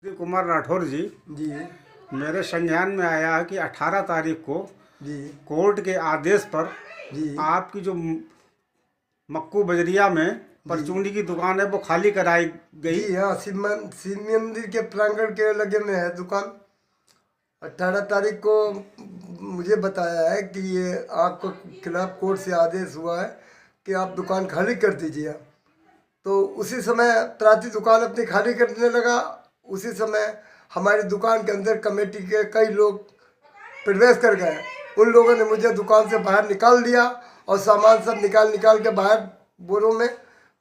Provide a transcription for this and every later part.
कुमार राठौर जी, जी मेरे संज्ञान में आया है कि 18 तारीख को जी कोर्ट के आदेश पर जी आपकी जो मक्कू बजरिया में परचूनी की दुकान है वो खाली कराई गई। जी हाँ, शिव मंदिर के प्रांगण के लगे में है दुकान। 18 तारीख को मुझे बताया है कि ये आपको खिलाफ कोर्ट से आदेश हुआ है कि आप दुकान खाली कर दीजिए। तो उसी समय प्राची दुकान अपनी खाली करने लगा। उसी समय हमारी दुकान के अंदर कमेटी के कई लोग प्रवेश कर गए। उन लोगों ने मुझे दुकान से बाहर निकाल दिया और सामान सब निकाल निकाल के बाहर बोरों में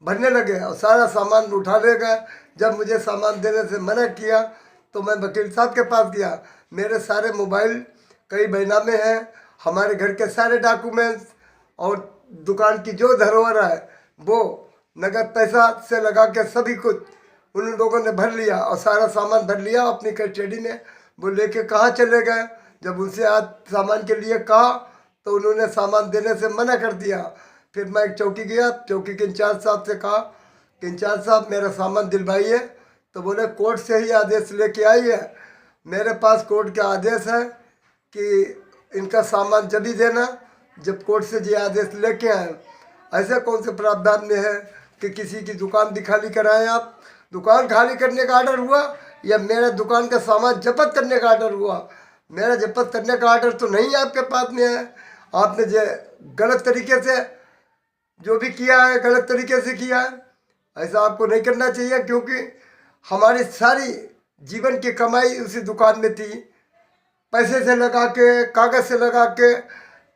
भरने लगे और सारा सामान उठा ले गए। जब मुझे सामान देने से मना किया तो मैं वकील साहब के पास गया। मेरे सारे मोबाइल, कई बैनामे हैं, हमारे घर के सारे डॉक्यूमेंट्स और दुकान की जो धरोहर है वो नगद पैसा से लगा के सभी कुछ उन लोगों ने भर लिया और सारा सामान भर लिया अपनी कस्टडी में। वो लेके कहाँ चले गए। जब उनसे आज सामान के लिए कहा तो उन्होंने सामान देने से मना कर दिया। फिर मैं एक चौकी गया, चौकी के इंचार्ज साहब से कहा कि इंचार्ज साहब मेरा सामान दिलवाइए। तो बोले कोर्ट से ही आदेश लेके आई है। मेरे पास कोर्ट का आदेश है कि इनका सामान जब ही देना जब कोर्ट से ये आदेश लेके आए। ऐसे कौन से प्रावधान में है कि किसी की दुकान भी खाली कराएं आप। दुकान खाली करने का आर्डर हुआ या मेरे दुकान का सामान जब्त करने का आर्डर हुआ। मेरा जब्त करने का आर्डर तो नहीं आपके पास में है। आपने जो गलत तरीके से जो भी किया है गलत तरीके से किया है। ऐसा आपको नहीं करना चाहिए क्योंकि हमारी सारी जीवन की कमाई उसी दुकान में थी। पैसे से लगा के, कागज़ से लगा के,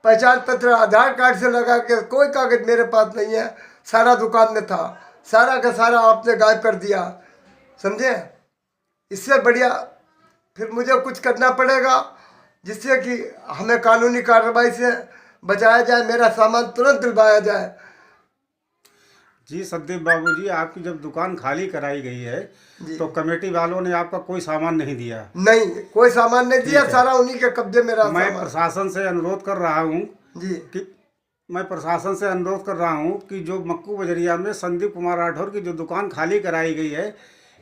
पहचान पत्र आधार कार्ड से लगा के, कोई कागज़ मेरे पास नहीं है। सारा दुकान में था, सारा का सारा आपने गायब कर दिया। समझे। इससे बढ़िया फिर मुझे कुछ करना पड़ेगा जिससे कि हमें कानूनी कार्रवाई से बचाया जाए, मेरा सामान तुरंत दिलवाया जाए। जी सतदेव बाबू जी, आपकी जब दुकान खाली कराई गई है तो कमेटी वालों ने आपका कोई सामान नहीं दिया? नहीं, कोई सामान नहीं दिया, सारा उन्हीं के कब्जे में रहा। मैं प्रशासन से अनुरोध कर रहा हूँ जी कि जो मक्कू बजरिया में संदीप कुमार राठौर की जो दुकान खाली कराई गई है,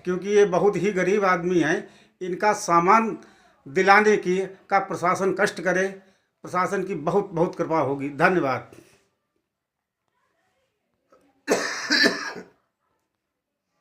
क्योंकि ये बहुत ही गरीब आदमी हैं, इनका सामान दिलाने का प्रशासन कष्ट करे। प्रशासन की बहुत बहुत कृपा होगी। धन्यवाद।